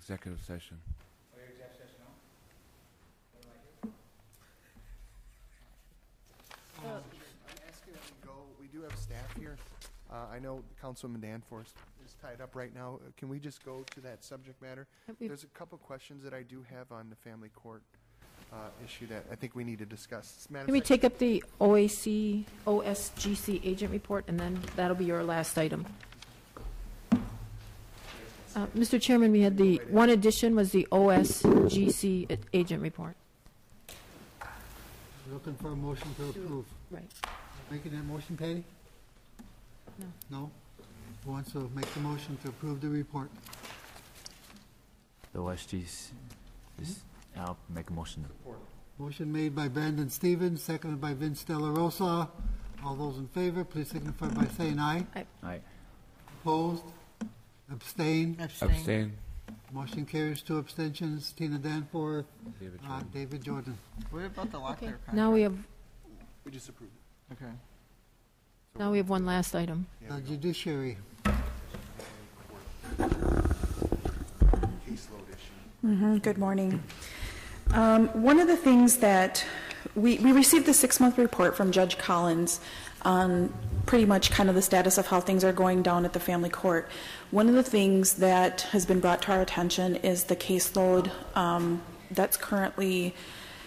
executive session. Oh, your executive session now? What do I do? I'm asking that we go, we do have staff here. I know Councilman Danforth is tied up right now. Can we just go to that subject matter? There's a couple questions that I do have on the family court issue that I think we need to discuss. Can we take up the OSGC agent report, and then that'll be your last item? Mr. Chairman, we had the one addition was the OSGC agent report. Looking for a motion to approve. Right. Making that motion, Patty? No. No? Who wants to make the motion to approve the report? The OSGs. I'll make a motion. Motion made by Brandon Stevens, seconded by Vince Della Rosa. All those in favor, please signify by saying aye. Aye. Opposed? Abstain? Abstain. Motion carries, 2 abstentions. Tina Danforth, David Jordan. David Jordan. What about the locker contract? Now we have just approved it. Okay. now we have one last item. The Judiciary. Caseload issue. Good morning. One of the things that we received the 6-month report from Judge Collins on pretty much kind of the status of how things are going down at the family court. One of the things that has been brought to our attention is the caseload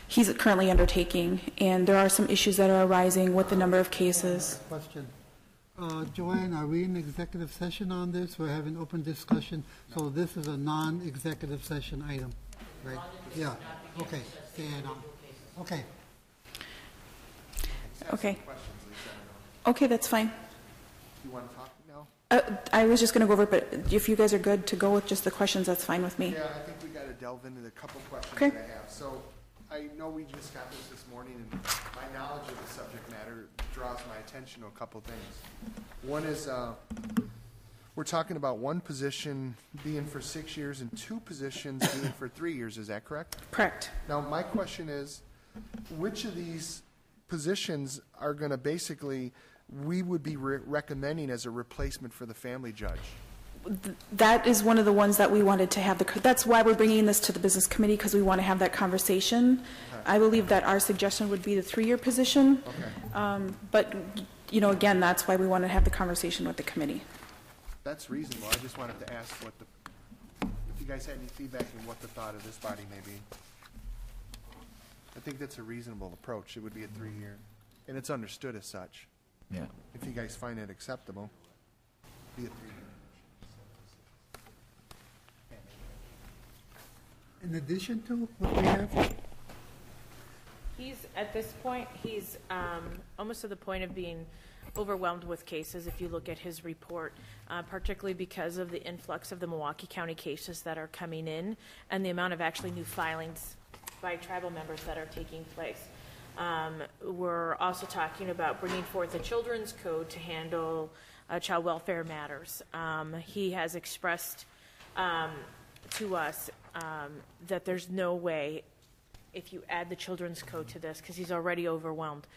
he's currently undertaking, and there are some issues that are arising with the number of cases. Question. Joanne, are we in executive session on this? We're having open discussion, so this is a non-executive session item, right? Yeah, okay, stay on. Okay. Okay. Okay, that's fine. You want to talk now? I was just going to go over it, but if you guys are good to go with just the questions, that's fine with me. Yeah, I think we got to delve into the couple questions Okay. that I have. So I know we just got this morning, and my knowledge of the subject matter draws my attention to a couple things. One is we're talking about one position being for 6 years and 2 positions being for 3 years. Is that correct? Correct. Now, my question is, which of these positions are going to basically we would be recommending as a replacement for the family judge? That is one of the ones that we wanted to have. That's why we're bringing this to the business committee, because we want to have that conversation. Okay. I believe that our suggestion would be the 3-year position. Okay. But, you know, again, that's why we want to have the conversation with the committee. That's reasonable. I just wanted to ask if you guys had any feedback on what the thought of this body may be. I think that's a reasonable approach. It would be a 3-year, and it's understood as such. Yeah. If you guys find it acceptable, be a 3-year. In addition to what we have? At this point, he's almost to the point of being overwhelmed with cases, if you look at his report, particularly because of the influx of the Milwaukee County cases that are coming in and the amount of actually new filings by tribal members that are taking place. We're also talking about bringing forth a children's code to handle child welfare matters. He has expressed to us that there's no way, if you add the children's code to this, because he's already overwhelmed,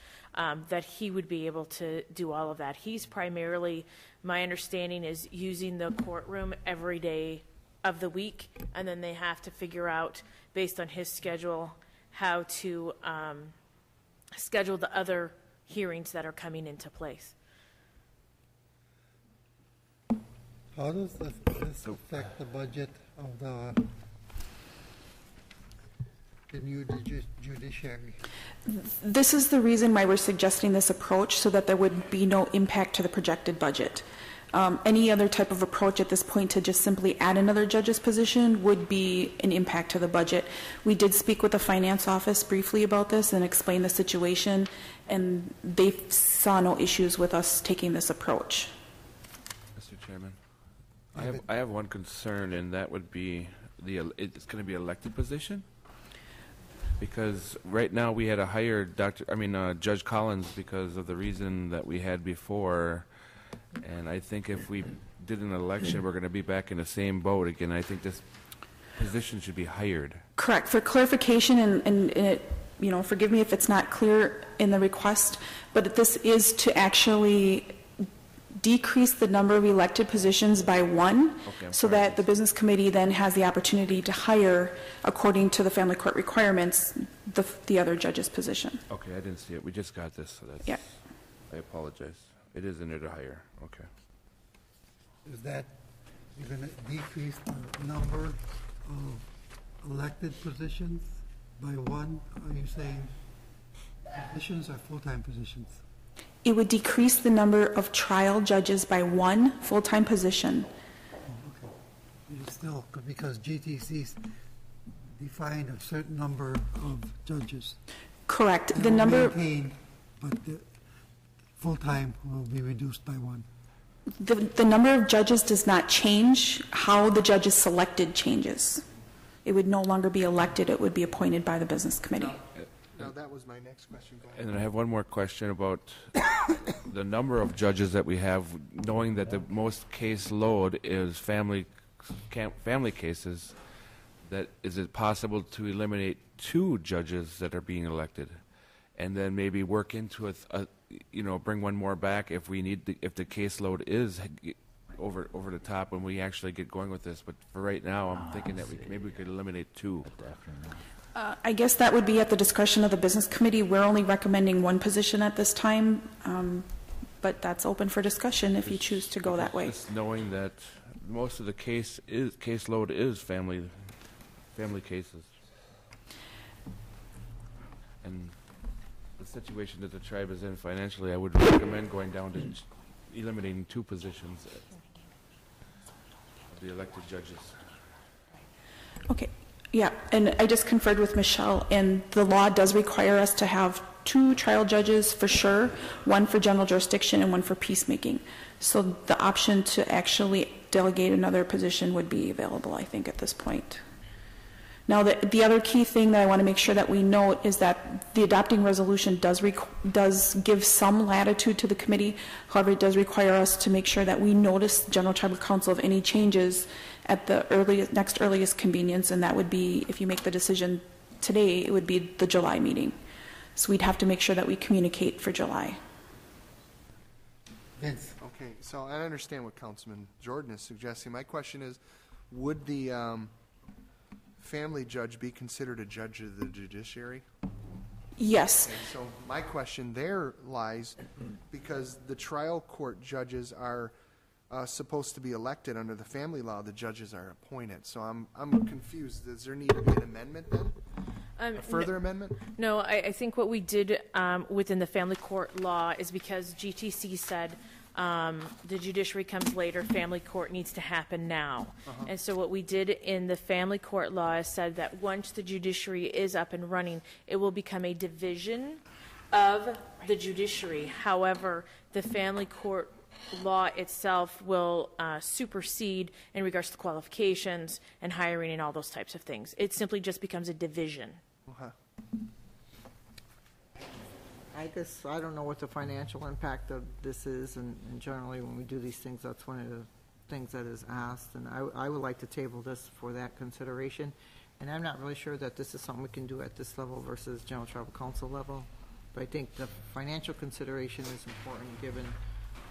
that he would be able to do all of that. He's primarily, my understanding is, using the courtroom every day of the week, and then they have to figure out, based on his schedule, how to schedule the other hearings that are coming into place. How does this affect the budget of the new judiciary? This is the reason why we're suggesting this approach, so that there would be no impact to the projected budget. Any other type of approach at this point to just simply add another judge's position would be an impact to the budget. We did speak with the finance office briefly about this and explain the situation, and they saw no issues with us taking this approach. Mr. Chairman, I have one concern, and that would be it's going to be elected position. Because right now we had to hire Judge Collins because of the reason that we had before, and I think if we did an election, we're going to be back in the same boat again. I think this position should be hired. Correct. For clarification, and it, forgive me if it's not clear in the request, but this is to actually decrease the number of elected positions by one, Okay, I'm so sorry. that the business committee then has the opportunity to hire, according to the family court requirements, the other judge's position. Okay, I didn't see it. We just got this, so that's, Yeah. I apologize. It is in there to hire, okay. Is that, you're going to decrease the number of elected positions by one? Are you saying positions or full-time positions? It would decrease the number of trial judges by one full-time position. Okay. You still, because GTC's defined a certain number of judges. Correct. They The will number, maintain, but the full-time will be reduced by one. the number of judges does not change. How the judge is selected changes. It would no longer be elected, it would be appointed by the business committee. Now, that was my next question. Go ahead. And then I have one more question about the number of judges that we have, knowing that the most caseload is family cases, that is it possible to eliminate 2 judges that are being elected? And then maybe work into bring one more back if we need, if the caseload is over the top when we actually get going with this. But for right now, I'm thinking that maybe we could eliminate 2. Definitely not. I guess that would be at the discretion of the business committee. We're only recommending one position at this time, but that's open for discussion if you choose to go that way. Just knowing that most of the caseload is family cases. And the situation that the tribe is in financially, I would recommend going down to eliminating 2 positions of the elected judges. Okay, yeah, and I just conferred with Michelle, and the law does require us to have 2 trial judges for sure, one for general jurisdiction and one for peacemaking. So the option to actually delegate another position would be available, I think, at this point. Now, the other key thing that I want to make sure that we note is that the adopting resolution does give some latitude to the committee. However, it does require us to make sure that we notice the General Tribal Council of any changes at the next earliest convenience, and that would be, if you make the decision today, it would be the July meeting. So we'd have to make sure that we communicate for July. Vince? Okay, so I understand what Councilman Jordan is suggesting. My question is, would the family judge be considered a judge of the judiciary? Yes. Okay, so my question there lies, because the trial court judges are supposed to be elected under the family law, the judges are appointed. So I'm confused. Does there need to be an amendment then? A further amendment? No, I think what we did within the family court law is because GTC said the judiciary comes later, family court needs to happen now. And so what we did in the family court law is said that once the judiciary is up and running, it will become a division of the judiciary. However, the family court law itself will supersede in regards to qualifications and hiring and all those types of things. It simply just becomes a division. I don't know what the financial impact of this is, and generally when we do these things, that's one of the things that is asked, and I would like to table this for that consideration. And I'm not really sure that this is something we can do at this level versus General Tribal Council level, but I think the financial consideration is important given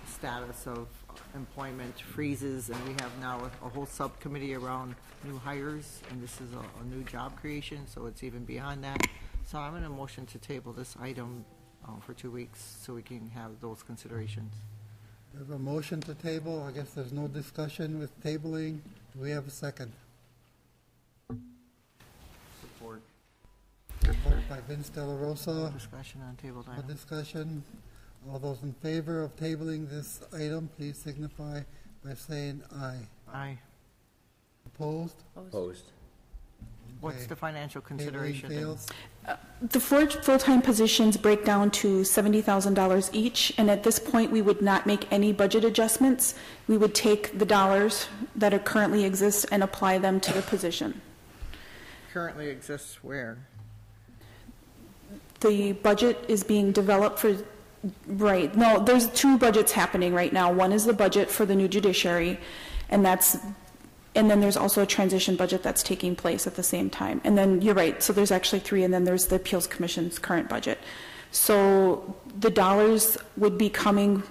the status of employment freezes, and we have now a whole subcommittee around new hires, and this is a new job creation, so it's even beyond that. So I'm in a motion to table this item for 2 weeks so we can have those considerations. There's a motion to table. I guess there's no discussion with tabling. Do we have a second? Support. Support by Vince De La Rosa. Discussion on tabled No item. discussion. All those in favor of tabling this item, please signify by saying aye. Aye. Opposed? Opposed. What's Okay. the financial Tabling consideration? then? fails. The 4 full-time positions break down to $70,000 each, and at this point, we would not make any budget adjustments. We would take the dollars that are currently exist and apply them to the position. Currently exists where? The budget is being developed for, right, no, there's 2 budgets happening right now. One is the budget for the new judiciary, and then there's also a transition budget that's taking place at the same time. And then, you're right, so there's actually 3, and then there's the Appeals Commission's current budget. So the dollars would be coming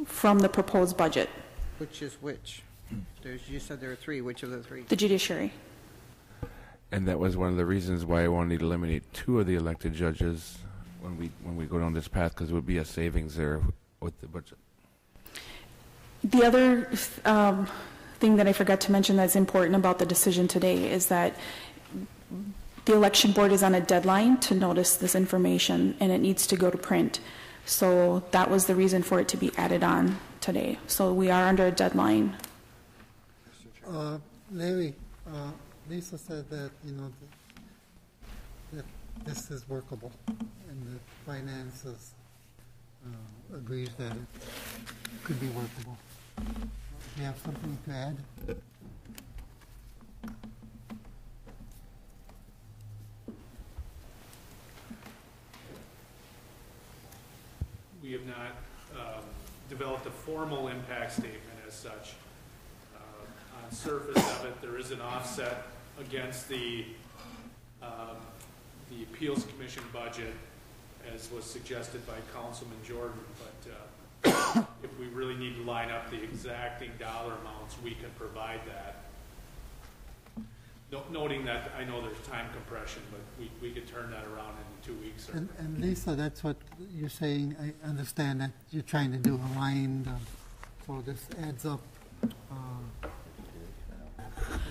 from the proposed budget. Which is which? You said there are three. Which of the three? The judiciary. And that was one of the reasons why I wanted to eliminate 2 of the elected judges when we go down this path, because it would be a savings there with the budget. The other thing that I forgot to mention that's important about the decision today is that the election board is on a deadline to notice this information, and it needs to go to print. So that was the reason for it to be added on today. So we are under a deadline. Larry, Lisa said that, that this is workable, and the finances agrees that it could be workable. Do you have something to add? We have not developed a formal impact statement as such. On surface of it, there is an offset against the Appeals Commission budget, as was suggested by Councilman Jordan, but if we really need to line up the exacting dollar amounts, we can provide that. Noting that I know there's time compression, but we could turn that around in 2 weeks. And Lisa, that's what you're saying. I understand that you're trying to do a line, so this adds up.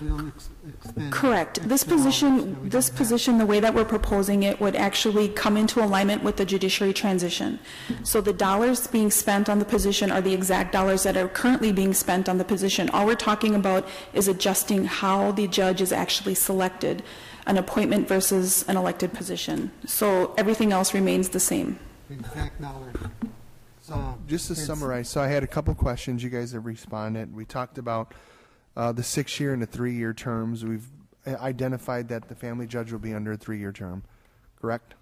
We don't expend. Correct. This position, the way that we're proposing it, would actually come into alignment with the judiciary transition. So the dollars being spent on the position are the exact dollars that are currently being spent on the position. All we're talking about is adjusting how the judge is actually selected, an appointment versus an elected position. So everything else remains the same. Exact dollars. Just to summarize, so I had a couple questions. You guys have responded. We talked about the 6-year and the 3-year terms. We've identified that the family judge will be under a 3-year term, correct?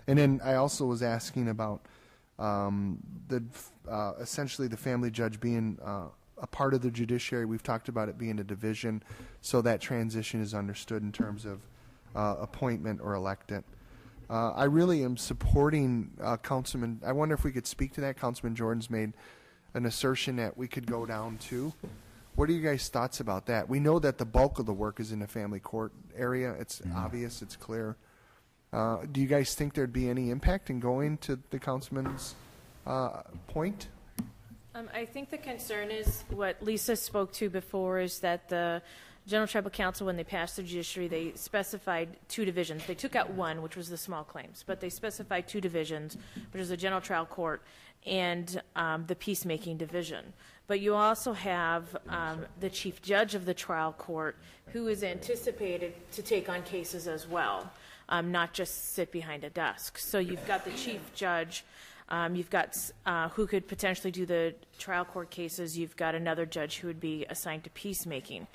And then I also was asking about essentially the family judge being a part of the judiciary. We've talked about it being a division, so that transition is understood in terms of appointment or elected. I really am supporting Councilman. I wonder if we could speak to that. Councilman Jordan's made an assertion that we could go down to. What are you guys' thoughts about that? We know that the bulk of the work is in the family court area. It's obvious, it's clear. Do you guys think there'd be any impact in going to the councilman's point? I think the concern is what Lisa spoke to before, is that the General Tribal Council, when they passed the judiciary, they specified 2 divisions. They took out 1, which was the small claims, but they specified 2 divisions, which is the General Trial Court and the Peacemaking Division. But you also have the Chief Judge of the Trial Court, who is anticipated to take on cases as well, not just sit behind a desk. So you've got the Chief Judge, you've got who could potentially do the trial court cases. You've got another judge who would be assigned to peacemaking.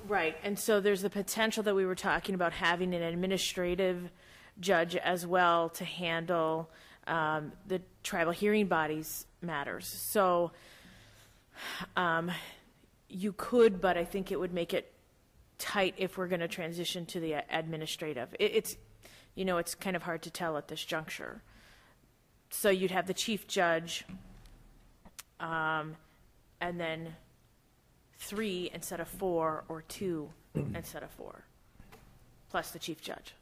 Right, and so there's the potential that we were talking about having an administrative judge as well to handle the tribal hearing bodies matters. So you could, but I think it would make it tight if we're going to transition to the administrative. It's kind of hard to tell at this juncture. So you'd have the chief judge, and then 3 instead of 4, or 2 instead of 4, plus the chief judge.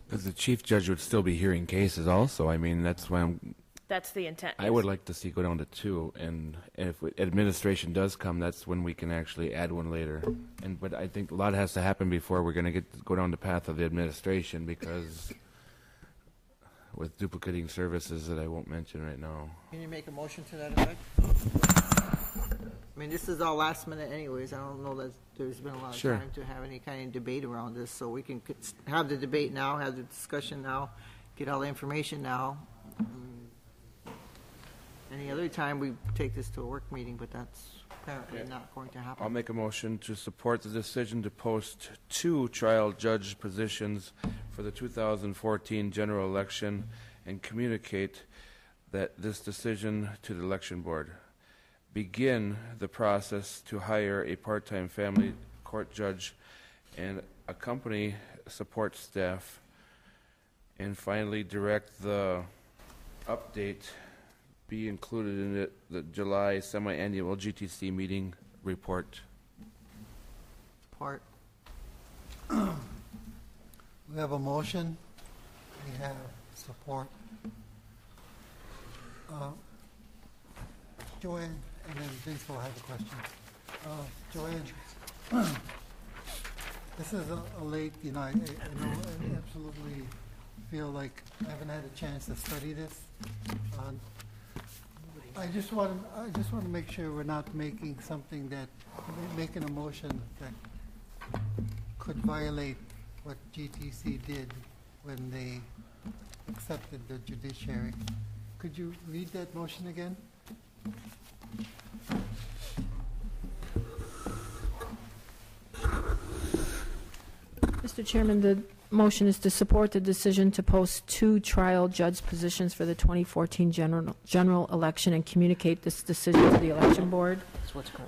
Because the chief judge would still be hearing cases also. I mean, that's why That's the intent. I would like to see go down to 2, and if administration does come, that's when we can actually add 1 later. But I think a lot has to happen before we're going to go down the path of the administration, because with duplicating services that I won't mention right now. Can you make a motion to that effect? I mean, this is all last minute anyways. I don't know that there's been a lot of Sure. time to have any kind of debate around this, so we can have the debate now, have the discussion now, get all the information now. Any other time, we take this to a work meeting, but that's apparently not going to happen. I'll make a motion to support the decision to post 2 trial judge positions for the 2014 general election and communicate that this decision to the election board. Begin the process to hire a part-time family court judge and a company support staff, And finally, direct the update be included in the July semi-annual GTC meeting report. Support. We have a motion. We have support. Joanne, and then Vince will have a question. Joanne, this is a late, I know, I absolutely feel like I haven't had a chance to study this. I just want to make sure we're not making something making a motion that could violate what GTC did when they accepted the judiciary. Could you read that motion again? Mr. Chairman, the motion is to support the decision to post 2 trial judge positions for the 2014 general election and communicate this decision to the election board.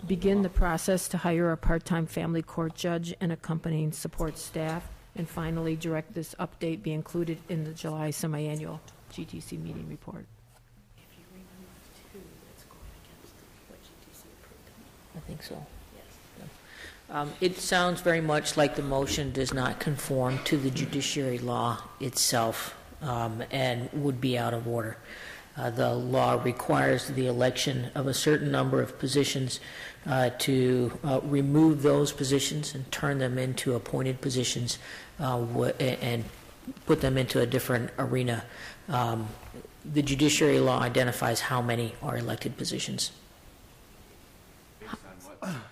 Begin the process to hire a part-time family court judge and accompanying support staff. And finally, direct this update be included in the July semi-annual GTC meeting report. If you remove 2, that's going against what GTC approved. I think so. Yes. It sounds very much like the motion does not conform to the judiciary law itself and would be out of order. The law requires the election of a certain number of positions to remove those positions and turn them into appointed positions and put them into a different arena. The judiciary law identifies how many are elected positions.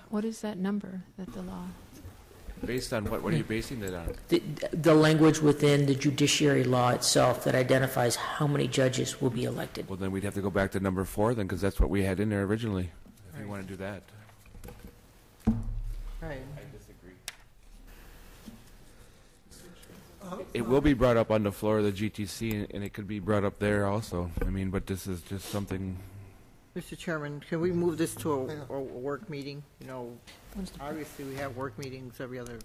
What is that number that the law? Based on what? What are you basing that on? The language within the judiciary law itself that identifies how many judges will be elected. Well, then we'd have to go back to number 4 then, because that's what we had in there originally, if you want to do that. Right. I disagree. It will be brought up on the floor of the GTC, and it could be brought up there also. I mean, but this is just something. Mr. Chairman, can we move this to a work meeting? Obviously, we have work meetings every other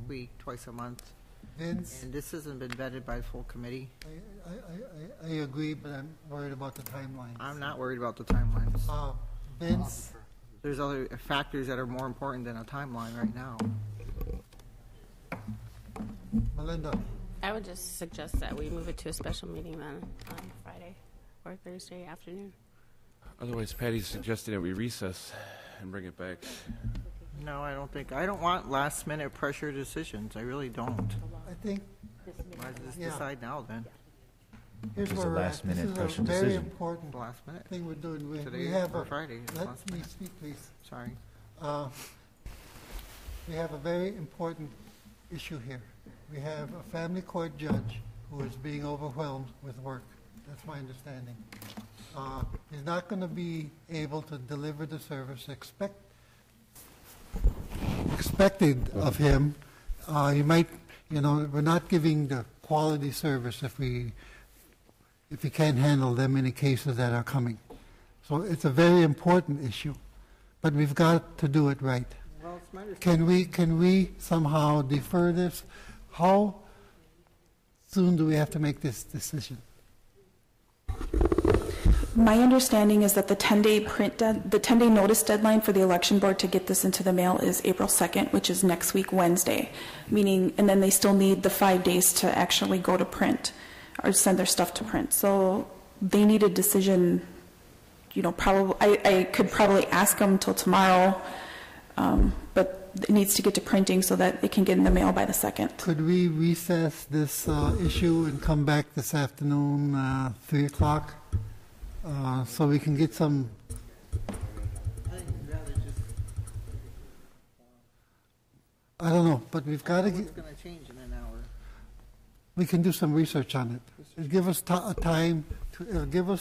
week, twice a month. Vince? And this hasn't been vetted by the full committee. I agree, but I'm worried about the timelines. I'm not worried about the timelines. Vince? There's other factors that are more important than a timeline right now. Melinda? I would just suggest that we move it to a special meeting then on Friday or Thursday afternoon. Otherwise, Patty's suggesting that we recess and bring it back. No, I don't want last-minute pressure decisions. I really don't. I think Why does this decide now, then? here's It was where a we're at. last-minute This is pressure a very decision. important Last minute? thing we're doing. Today We have or Friday? Let Last me minute. speak, please. Sorry. We have a very important issue here. We have a family court judge who is being overwhelmed with work. That's my understanding. He's not going to be able to deliver the service expected of him. He might, we're not giving the quality service if we can't handle them many cases that are coming. So it's a very important issue, but we've got to do it right. Well, it's my understanding. Can we somehow defer this? How soon do we have to make this decision? My understanding is that the 10-day notice deadline for the election board to get this into the mail is April 2nd, which is next week Wednesday, and then they still need the 5 days to actually go to print or send their stuff to print. So they need a decision, probably, I could probably ask them till tomorrow, but it needs to get to printing so that it can get in the mail by the 2nd. Could we recess this issue and come back this afternoon, 3 o'clock? So we can get some. I don't know, but we've got to get. What's going to change in an hour? We can do some research on it. It'll give us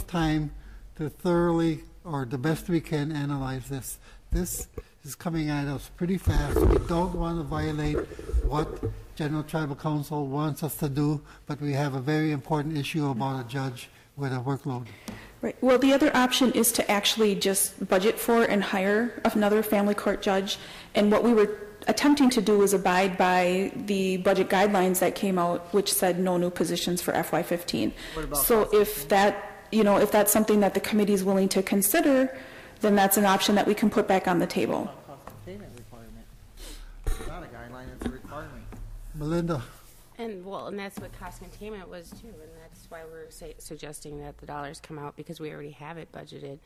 time to thoroughly, or the best we can, analyze this. This is coming at us pretty fast. We don't want to violate what General Tribal Council wants us to do, but we have a very important issue about a judge with a workload. Right. Well, the other option is to actually just budget for and hire another family court judge. And what we were attempting to do was abide by the budget guidelines that came out, which said no new positions for FY15. What about So if that, if that's something that the committee is willing to consider, then that's an option that we can put back on the table. Cost containment requirement. It's not a guideline, it's a requirement. Melinda? And that's what cost containment was too, and that's why we're suggesting that the dollars come out, because we already have it budgeted.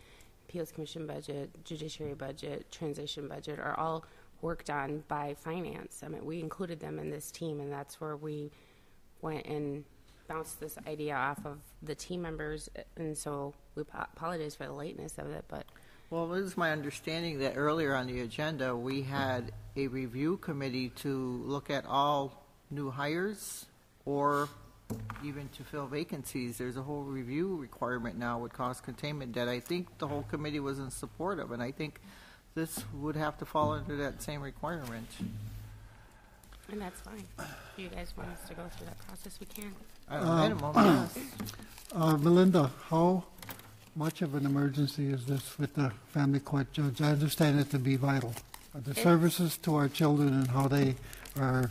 Appeals Commission budget, Judiciary budget, transition budget are all worked on by finance. I mean, we included them in this team, and that's where we went and bounced this idea off of the team members, and so we apologize for the lateness of it, but. Well, it is my understanding that earlier on the agenda, we had a review committee to look at all new hires or even to fill vacancies. There's a whole review requirement now with cost containment that I think the whole committee was in support of, and I think this would have to fall under that same requirement. And that's fine. If you guys want us to go through that process, we can. At a minimum, yes. Melinda, how much of an emergency is this with the family court judge? I understand it to be vital. The services to our children and how they are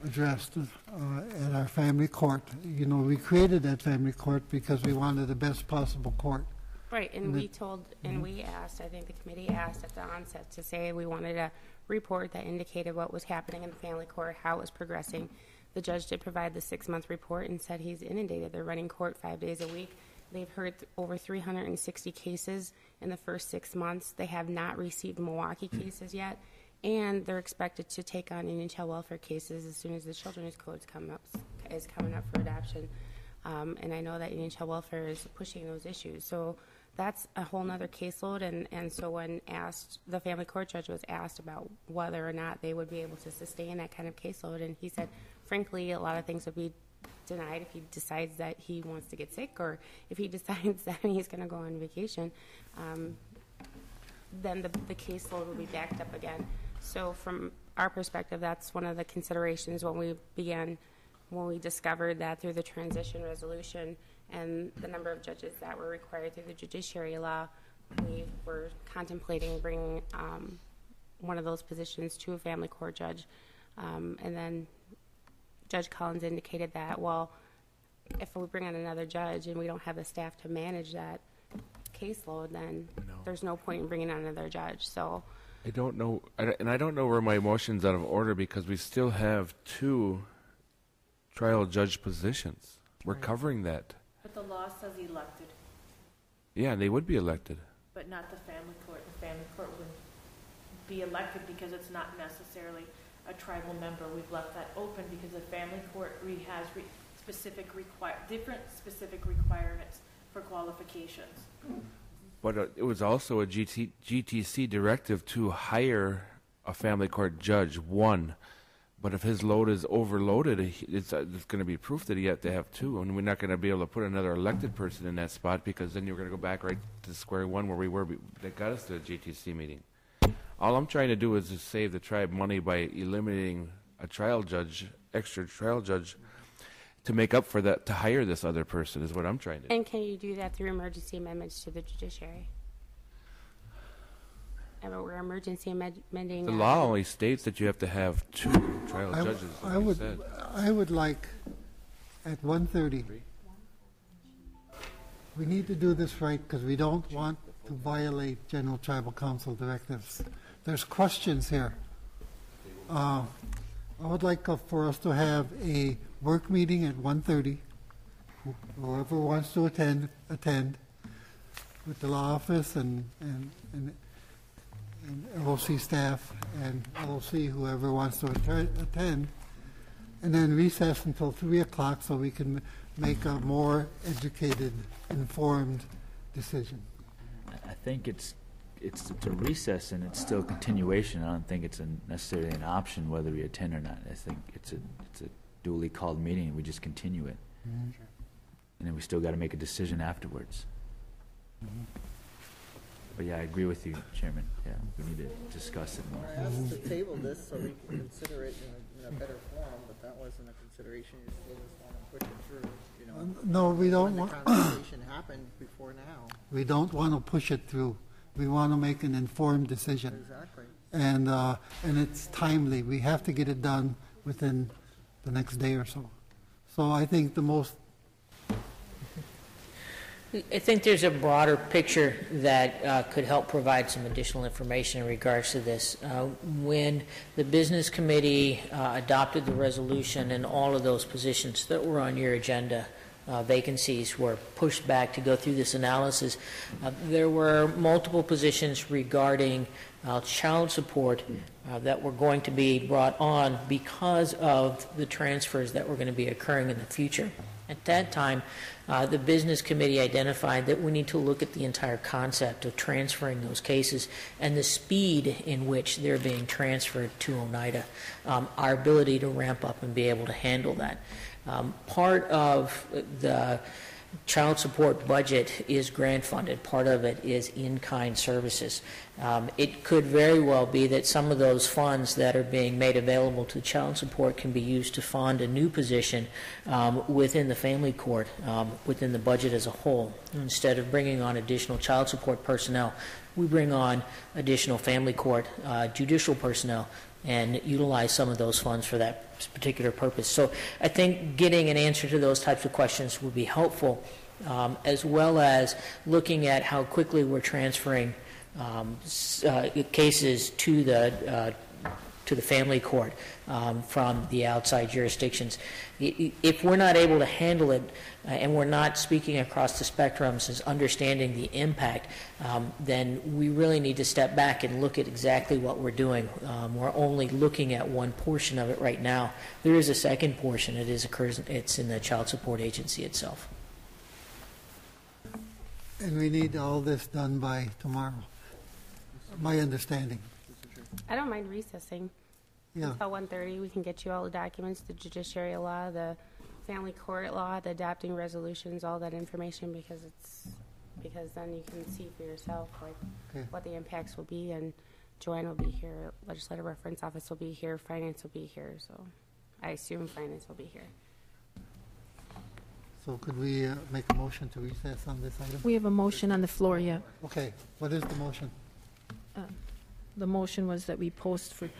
addressed at our family court. We created that family court because we wanted the best possible court. Right, and we told, and we asked, I think the committee asked at the onset to say we wanted a report that indicated what was happening in the family court, how it was progressing. The judge did provide the 6-month report and said he's inundated. They're running court 5 days a week. They've heard over 360 cases in the first 6 months. They have not received Milwaukee cases yet, and they're expected to take on Indian child welfare cases as soon as the Children's Code is coming up for adoption. And I know that Indian child welfare is pushing those issues. So that's a whole nother caseload. And so when the family court judge was asked about whether or not they would be able to sustain that kind of caseload, and he said, frankly, a lot of things would be denied if he decides that he wants to get sick, or if he decides that he's going to go on vacation, then the caseload will be backed up again. So from our perspective, that's one of the considerations when we discovered that through the transition resolution and the number of judges that were required through the judiciary law, we were contemplating bringing one of those positions to a family court judge. And then Judge Collins indicated that, well, if we bring on another judge and we don't have the staff to manage that caseload, then there's no point in bringing on another judge. So I don't know, and I don't know where my motion's out of order, because we still have 2 trial judge positions. We're covering that. But the law says elected, Yeah, they would be elected. but not the family court. The family court wouldn't be elected because it's not necessarily a tribal member. We've left that open because the family court has different specific requirements for qualifications. But it was also a GTC directive to hire a family court judge, one. But if his load is overloaded, it's going to be proof that he had to have 2, and we're not going to be able to put another elected person in that spot, because then you're going to go back right to square one where we were. That got us to the GTC meeting. All I'm trying to do is just save the tribe money by eliminating a trial judge, extra trial judge, to make up for that, to hire this other person is what I'm trying to do. And can you do that through emergency amendments to the judiciary? And we're emergency amending. The law only states that you have to have 2 trial judges. I would like at 1:30. We need to do this right because we don't want to violate General Tribal Council directives. There's questions here. I would like for us to have a work meeting at 1:30. Whoever wants to attend with the law office and LOC staff and LOC, whoever wants to attend, and then recess until 3 o'clock so we can make a more educated, informed decision. I think it's a recess and it's still a continuation. I don't think it's necessarily an option whether we attend or not. I think it's a duly called meeting and we just continue it. Mm-hmm. And then we still got to make a decision afterwards. Mm-hmm. But yeah, I agree with you, Chairman. Yeah, we need to discuss it more. I asked to table this so we can consider it in a better form, but that wasn't a consideration. You still just want to push it through, you know. No, we don't when want. the conversation happened before now. We don't want to push it through we want to make an informed decision. Exactly. And it's timely. We have to get it done within the next day or so. So I think the most I think there's a broader picture that could help provide some additional information in regards to this. When the business committee adopted the resolution and all of those positions that were on your agenda, vacancies were pushed back to go through this analysis, there were multiple positions regarding child support that were going to be brought on because of the transfers that were going to be occurring in the future. At that time, the business committee identified that we need to look at the entire concept of transferring those cases and the speed in which they're being transferred to Oneida, our ability to ramp up and be able to handle that. Part of the child support budget is grant funded. Part of it is in-kind services. It could very well be that some of those funds that are being made available to child support can be used to fund a new position within the family court, within the budget as a whole. Instead of bringing on additional child support personnel, we bring on additional family court judicial personnel and utilize some of those funds for that particular purpose. So I think getting an answer to those types of questions would be helpful, as well as looking at how quickly we're transferring cases to the family court from the outside jurisdictions. If we're not able to handle it and we're not speaking across the spectrums as understanding the impact, then we really need to step back and look at exactly what we're doing. We're only looking at one portion of it right now. There is a second portion. It's in the child support agency itself. And we need all this done by tomorrow, my understanding. I don't mind recessing Yeah. until 1:30. We can get you all the documents, the judiciary law, the family court law, the adopting resolutions, all that information, because then you can see for yourself Okay. what the impacts will be. And Joanne will be here, legislative reference office will be here, finance will be here. So I assume finance will be here. So could we make a motion to recess on this item? We have a motion on the floor yet. Okay, what is the motion? The motion was that we post for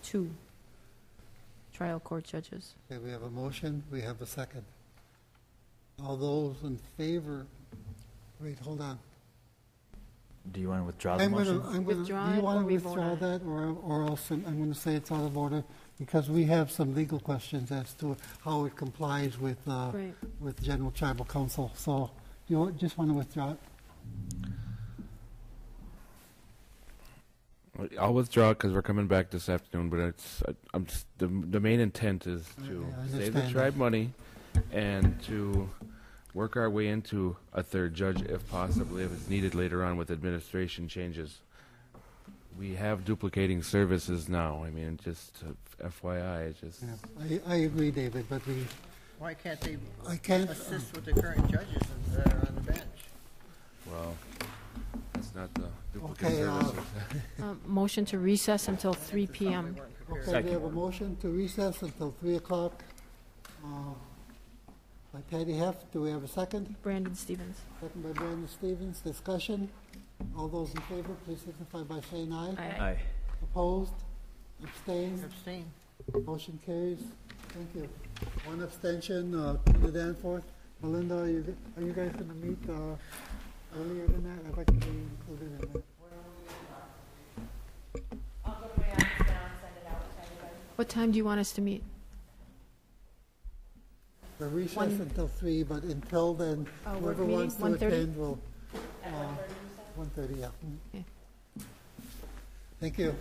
2 trial court judges. Okay, we have a motion, we have a second. All those in favor, wait, hold on. Do you want to withdraw the motion? Withdraw do you it want or to we vote withdraw on it? that, or else I'm going to say it's out of order, because we have some legal questions as to how it complies with Right. with General Tribal Council. So you just want to withdraw it? I'll withdraw because we're coming back this afternoon, but the main intent is to Yeah, I save the understand tribe that. money and to work our way into a third judge if possibly, if it's needed later on with administration changes. We have duplicating services now. I mean, just FYI, just Yeah, I agree, David, but Why can't they I can't. assist with the current judges that are on the bench? well, that's not the duplicate Okay, services. Motion to recess until 3 p.m. We weren't prepared. Okay, we have a motion to recess until 3 o'clock. By Patty Heft, do we have a second? Brandon Stevens. Second by Brandon Stevens. Discussion. All those in favor, please signify by saying aye. Aye. Aye. Opposed? Abstained? Abstain. Motion carries. Thank you. One abstention, Tina Danforth. Melinda, are you guys going to meet earlier than that? I'd like to be included in that. I'll go to my office now and send it out to everybody. What time do you want us to meet? We're recessed until 3, but until then, Work whoever meeting, wants to 1:30? attend will. 1:30, yeah. Okay. Thank you.